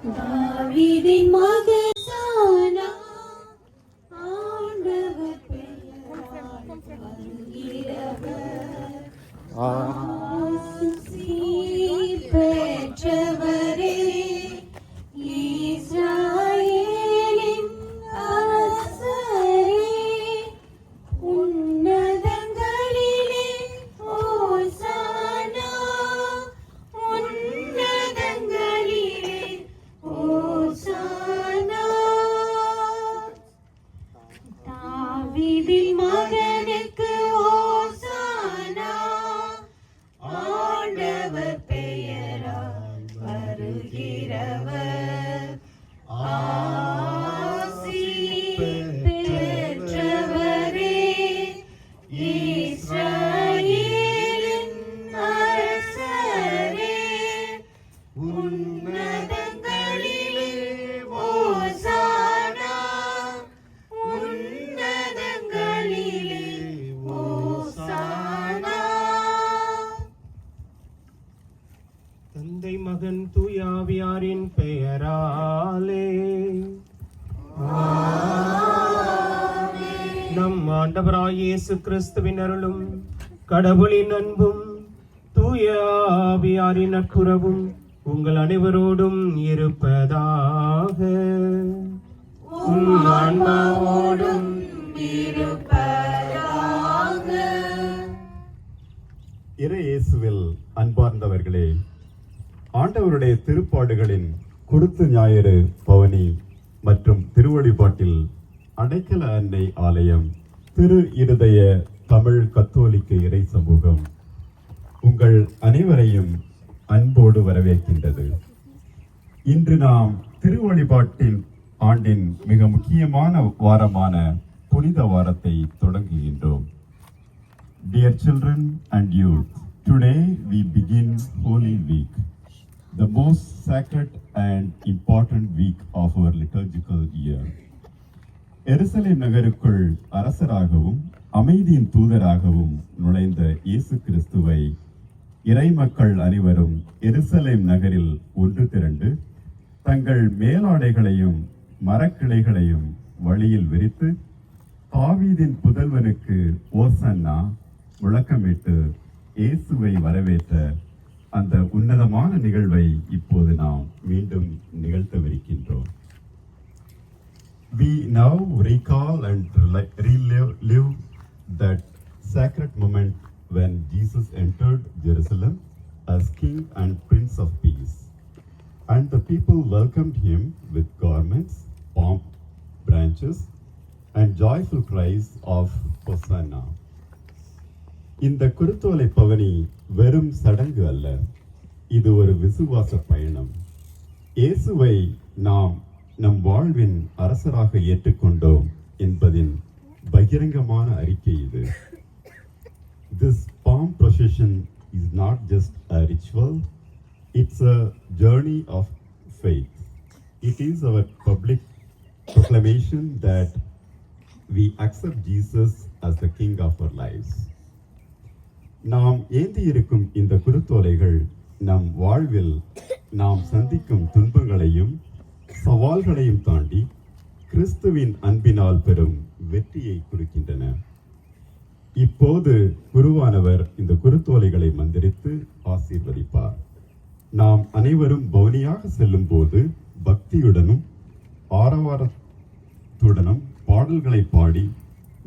தாவீதின் மகனான ஆண்டவர் பெயரால் வருகிறவர், ஆசி பெற்றவரே, இஸ்ராயேலின் அரசரே, உன்னதங்களிலே ஓசானா, உன்னதங்களிலே ஓசானா. தாவீதின் மகனுக்கு ஓசானா, ஆண்டவர் பெயரால் வருகிறவர், ஆசி பெற்றவரே, இஸ்ராயேலின் அரசரே, உன்னதங்களிலே ஓசானா, உன்னதங்களிலே ஓசானா. தந்தை மகன் தூயாவியாரின் பெயராலே நம் ஆண்டவராய் இயேசு கிறிஸ்துவின் அருளும் கடவுளின் அன்பும் தூயாவியாரின் நட்புறவும் உங்கள் அனைவரோடும் இருப்பதாக. உம் ஆன்மாவோடும் இருப்பதாக. இறையேசுவில் அன்பார்ந்தவர்களே, ஆண்டவருடைய திருப்பாடுகளின் குருத்து ஞாயிறு பவனி மற்றும் திருவழிபாட்டில் அடைக்கல அன்னை ஆலயம் திரு இருதய தமிழ் கத்தோலிக்க இறை சமூகம் உங்கள் அனைவரையும் அன்போடு வரவேற்கின்றது. இன்று நாம் திருவழிபாட்டின் ஆண்டின் மிக முக்கியமான வாரமான புனித வாரத்தை தொடங்குகின்றோம். Dear children and youth, today we begin Holy Week, the most sacred and important week of our liturgical year. எருசலேம் நகருக்குள் அரசராகவும் அமைதியின் தூதராகவும் நுழைந்த இயேசு கிறிஸ்துவை இறைமக்கள் அனைவரும் எருசலேம் நகரில் ஒன்று திரண்டு தங்கள் மேலாடைகளையும் மரக்கிளைகளையும் வழியில் விரித்து தாவீதின் புதல்வனுக்கு ஓசன்னா முழக்கமிட்டு இயேசுவை வரவேற்ற அந்த உன்னதமான நிகழ்வை இப்போது நாம் மீண்டும் நிகழ்த்தவிருக்கின்றோம். We now recall and relive that sacred moment when Jesus entered Jerusalem as King and Prince of Peace, and the people welcomed him with garments, palm branches, and joyful cries of Hosanna. இந்த குருத்தோலை பவனி வெறும் சடங்கு அல்ல, இது ஒரு விசுவாச பயணம். இயேசுவை நாம் நம் வாழ்வின் அரசராக ஏற்றுக்கொண்டோம் என்பதின் பகிரங்கமான அறிக்கை இது. This palm procession is not just a ritual, it's a journey of faith. It is our public proclamation that we accept Jesus as the King of our lives. நாம் ஏந்தி இருக்கும் இந்த குருத்தோலைகள் நம் வாழ்வில் நாம் சந்திக்கும் துன்பங்களையும் சவால்களையும் தாண்டி கிறிஸ்துவின் அன்பினால் பெறும் வெற்றியை குறிக்கின்றன. இப்போது குருவானவர் இந்த குருத்தோலைகளை மந்திரித்து ஆசீர்வதிப்பார். நாம் அனைவரும் பவனியாக செல்லும் போது பக்தியுடனும் ஆரவாரத்துடனும் பாடல்களை பாடி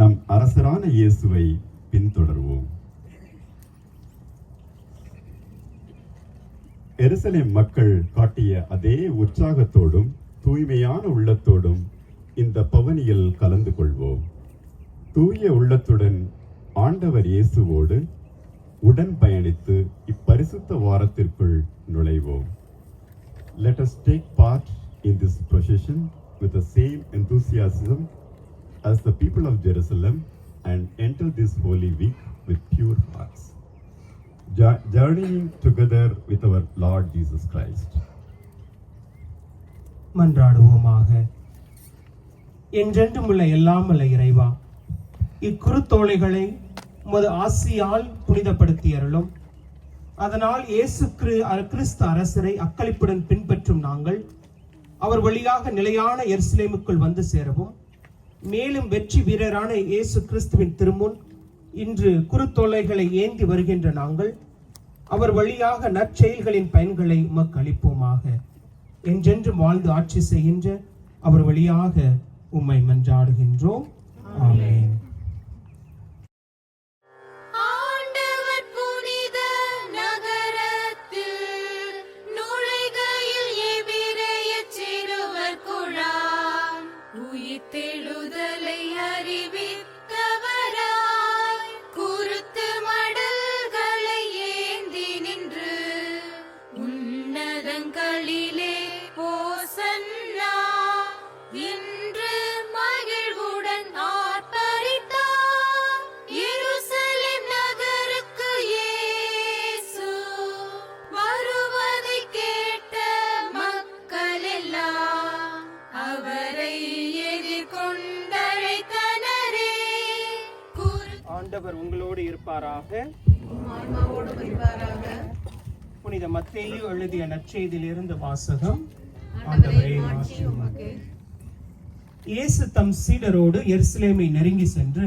நம் அரசரான இயேசுவை பின்தொடர்வோம். எருசலேம் மக்கள் காட்டிய அதே உற்சாகத்தோடும் தூய்மையான உள்ளத்தோடும் இந்த பவனியில் கலந்து கொள்வோம். தூய உள்ளத்துடன் ஆண்டவர் இயேசுவோடு உடன் பயணித்து இப்பரிசுத்த வாரத்திற்குள் நுழைவோம். Let us take part in this procession with the same enthusiasm as the people of Jerusalem and enter this holy week with pure hearts, journeying together with our Lord Jesus Christ. மன்றாடுவோமாக. என்றென்றும் உள்ள எல்லாம் உள்ள இறைவா, இக்குருத்தோலைகளை உமது ஆசியால் புனிதப்படுத்தி அருளும். அதனால் இயேசு கிறிஸ்து அரசரை அக்களிப்புடன் பின்பற்றும் நாங்கள் அவர் வழியாக நிலையான எருசலேமுக்குள் வந்து சேரவும், மேலும் வெற்றி வீரரான இயேசு கிறிஸ்துவின் திருமுன் இன்று குருத்தோலைகளை ஏந்தி வருகின்ற நாங்கள் அவர் வழியாக நற்செயல்களின் பயன்களை உமக்கு அளிப்போமாக. என்றென்றும் வாழ்ந்து ஆட்சி செய்கின்ற அவர் வழியாக உம்மை மன்றாடுகின்றோம். ஆமென். ஆண்டவர் புனித நகரத்தில் நுழைகையில் எபிரேயச் சிறுவர் குழாம் உயிர்த்தெழுதலை அறிவித்தவராய் குருத்து மடல்களை ஏந்தி நின்று உன்னதங்களிலே ஓசன்னா என்று மகிழ்வுடன் ஆர்ப்பரித்தார். எருசலேம் நகருக்கு இயேசு வருவதை கேட்ட மக்களெல்லாம் அவரை எதிர்கொண்டழைத்தனரே. ஆண்டவர் உங்களோடு இருப்பாராக. புனித மத்தேயு எழுதிய நற்செய்தியிலிருந்து வாசகம். ஆண்டவரே மாட்சி உமக்கு. இயேசு தம் சீடரோடு எருசலேமை நெருங்கி சென்று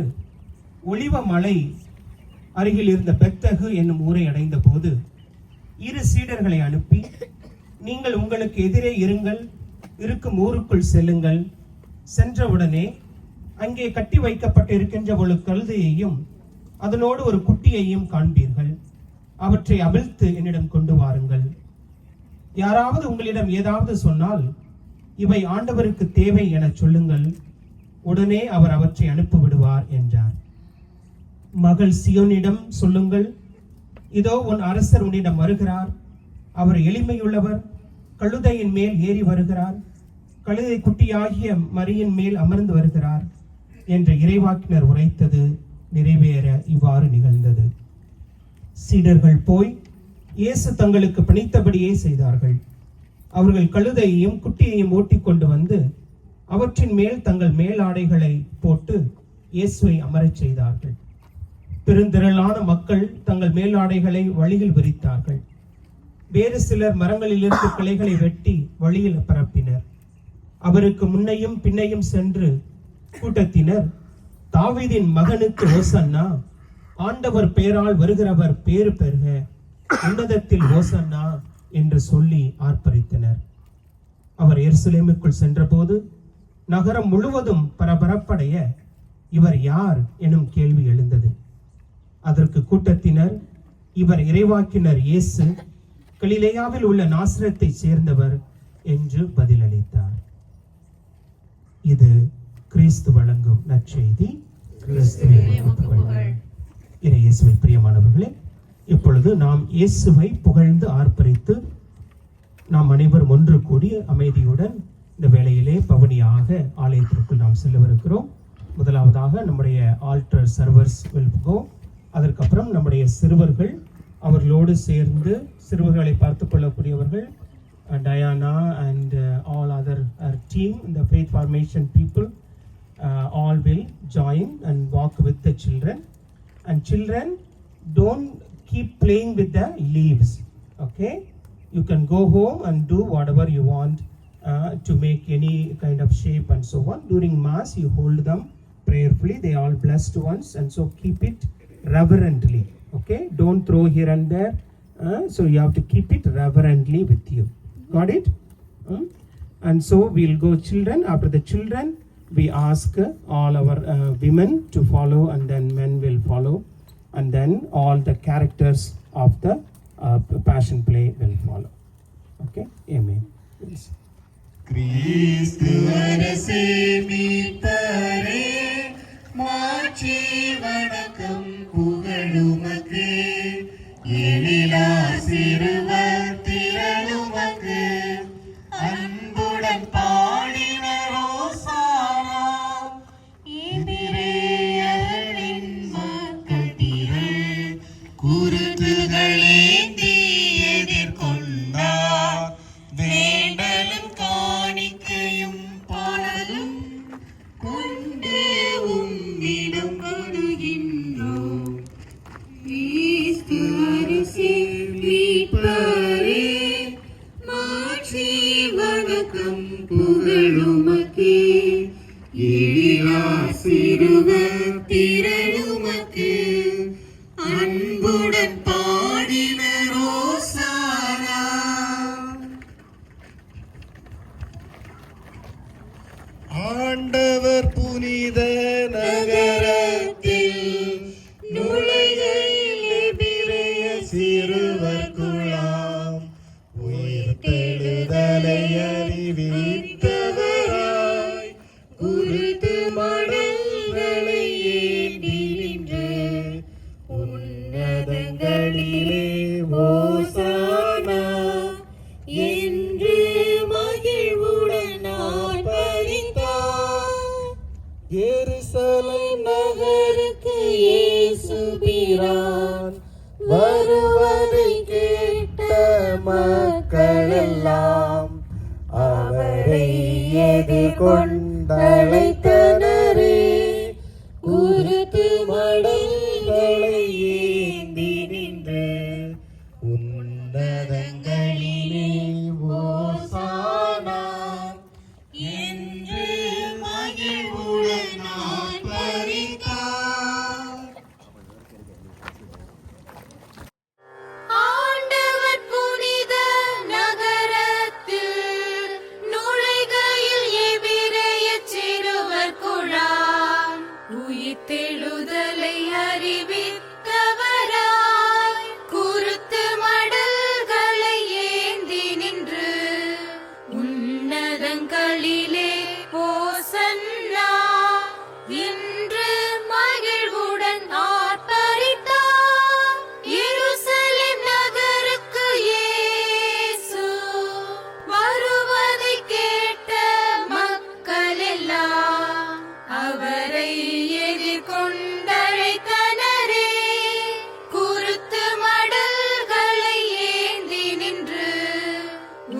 ஒலிவ மலை அருகில் இருந்த பெத்தகு என்னும் ஊரை அடைந்த போது இரு சீடர்களை அனுப்பி, நீங்கள் உங்களுக்கு எதிரே இருக்கும் ஊருக்குள் செல்லுங்கள். சென்றவுடனே அங்கே கட்டி வைக்கப்பட்டிருக்கின்ற ஒரு கழுதையையும் அதனோடு ஒரு குட்டியையும் காண்பீர்கள். அவற்றை அவிழ்த்து என்னிடம் கொண்டு வாருங்கள். யாராவது உங்களிடம் ஏதாவது சொன்னால், இவை ஆண்டவருக்கு தேவை என சொல்லுங்கள். உடனே அவர் அவற்றை அனுப்பிவிடுவார் என்றார். மகள் சியோனிடம் சொல்லுங்கள், இதோ உன் அரசர் உன்னிடம் வருகிறார். அவர் எளிமையுள்ளவர், கழுதையின் மேல் ஏறி வருகிறார், கழுதை குட்டியாகிய மரியின் மேல் அமர்ந்து வருகிறார் என்று இறைவாக்கினர் உரைத்தது நிறைவேற இவ்வாறு நிகழ்ந்தது. சீடர்கள் போய் இயேசு தங்களுக்கு பணித்தபடியே செய்தார்கள். அவர்கள் கழுதையையும் குட்டியையும் ஓட்டிக் கொண்டு வந்து அவற்றின் மேல் தங்கள் மேலாடைகளை போட்டு இயேசுவை அமரச் செய்தார்கள். பெருந்திரளான மக்கள் தங்கள் மேலாடைகளை வழியில் விரித்தார்கள். வேறு சிலர் மரங்களிலிருந்து கிளைகளை வெட்டி வழியில் பரப்பினர். அவருக்கு முன்னையும் பின்னையும் சென்று கூட்டத்தினர், தாவீதின் மகனுக்கு ஓசன்னா, ஆண்டவர் பெயரால் வருகிறவர் பேறு பெறுக, உன்னதத்தில் ஓசன்னா என்று சொல்லி ஆர்ப்பரித்தனர். அவர் எருசலேமுக்குள் சென்றபோது நகரம் முழுவதும் பரபரப்படைய, இவர் யார் எனும் கேள்வி எழுந்தது. அதற்கு கூட்டத்தினர், இவர் இறைவாக்கினர் இயேசு, கலிலேயாவில் உள்ள நாசரத்தை சேர்ந்தவர் என்று பதிலளித்தார். இது கிறிஸ்து வழங்கும் நற்செய்தி. இயேசுவில் பிரியமானவர்களே, இப்பொழுது நாம் இயேசுவை புகழ்ந்து ஆர்ப்பரித்து நாம் அனைவரும் ஒன்று கூடி அமைதியுடன் இந்த வேளையிலே பவனியாக ஆலயத்திற்குள் நாம் செல்லவிருக்கிறோம். முதலாவதாக நம்முடைய ஆல்டர் சர்வர்ஸ் வில் கோ. அதற்கப்புறம் நம்முடைய சிறுவர்கள் அவர்களோடு சேர்ந்து சிறுவர்களை பார்த்து கொள்ளக்கூடியவர்கள் Diana and all other team, the faith formation people, all will join and walk with the children. And children, don't keep playing with the leaves, okay? You can go home and do whatever you want to make any kind of shape and so on. During mass, you hold them prayerfully. They are all blessed ones, and so keep it reverently, okay? Don't throw here and there. So you have to keep it reverently with you. Got it? And so we'll go children. After the children, we ask all our women to follow, and then men will follow, and then all the characters of the passion play will follow. Okay? Amen. Yes. கிறிஸ்து அரசே மீட்பரே, மாட்சி வணக்கம் புகழுமக்கு, எழிலா சிறுவர் திரளுமக்கு, அன்புடன் பாடினர் ஓசானா, எபிரேயரின் மக்கள் திரள் குருத்துகளேந்தி எதிர்கொண்டார், வேண்டலும் காணிக்கையும் பாடலும் வணக்கம் புகழுமக்கே, எழிலா சிறுவர் திரளுமக்கே, அன்புடன் பாடினர் ஓசானா. ஆண்டவர் புனித நகரத்தில் நுழைகையில் எபிரேய சிறுவர் குழாம் உயிர்த்தெழுதலை அறிவித்தவராய் குறித்து மடல்களை ஏந்தி நின்று உன்னதங்களிலே ஓசானா என்று மகிழ்வுடன் ஆர்ப்பரித்தார். எருசலேம் நகருக்கு இயேசு பிரான் வருவதை கேட்ட மக்களெல்லாம் அவரை எதிர்கொண்டழைத்தனரே. குருத்து மடல்களை ஏந்தி நின்று உன்னதங்களிலே ஓசானா என்று மகிழ்வுடன் ஆர்ப்பரித்தார். ஆண்டவர் புனித நகரத்தில் நுழைகையில் எபிரேயச் சிறுவர் குழாம் உயிர்த்தெழுதலை அறிவித்தவராய் குருத்து மடல்களை ஏந்தி நின்று உன்னதங்களிலே ஓசன்னா என்று மகிழ்வுடன் ஆர்ப்பரித்தார். எருசலேம் நகருக்கு இயேசு வருவதை கேட்ட மக்களெல்லாம் அவரை எதிர்கொண்டழைத்தனரே. குருத்து மடல்களை ஏந்தி நின்று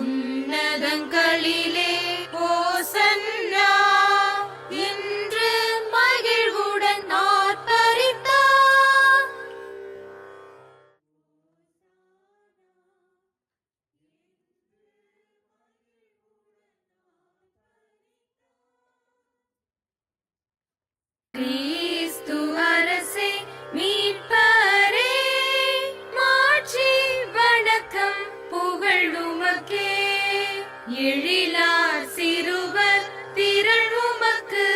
உன்னதங்களிலே ஓசன்னா என்று மகிழ்வுடன் ஆர்ப்பரித்தார். கிறிஸ்து அரசே மீட்பரே, மாட்சி வணக்கம் புகழ் உமக்கே. எழிலார் சிறுவர் திரள் உமக்கு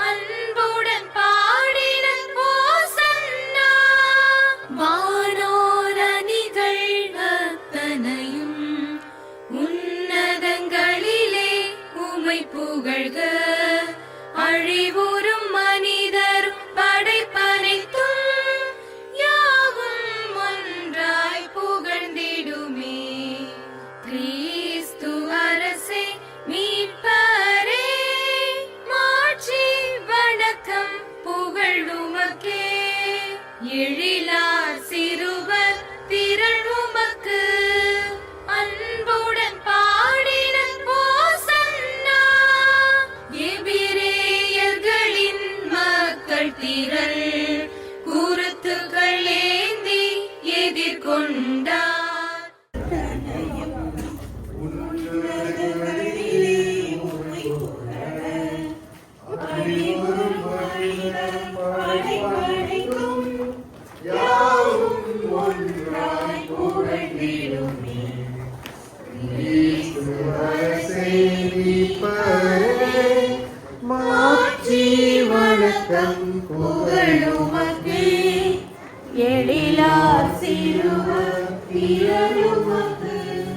அன்புடன் பாடினர் ஓசன்னா. வானோர் அணிகள் அத்தனையும் உன்னதங்களிலே உமை புகழ்க. அழிவுறும் மனிதரும் படைப்பனைத்தும் யாவும் ஒன்றாய் புகழ்ந்திடுமே. கிறிஸ்து அரசே மீட்பரே, மாட்சி வணக்கம் புகழ் உமக்கே. எழிலார் சிறுவர் திரள் உமக்கு அன்புடன் பாடினர் ஓசன்னா. எபிரேயர்களின் மக்கள் திரள் குருத்துக்கள் ஏந்தி எதிர்கொண்டார். மாட்சி வணக்கம் புகழுமக்கே, எழிலார் சிறுவர் திரளுமக்கு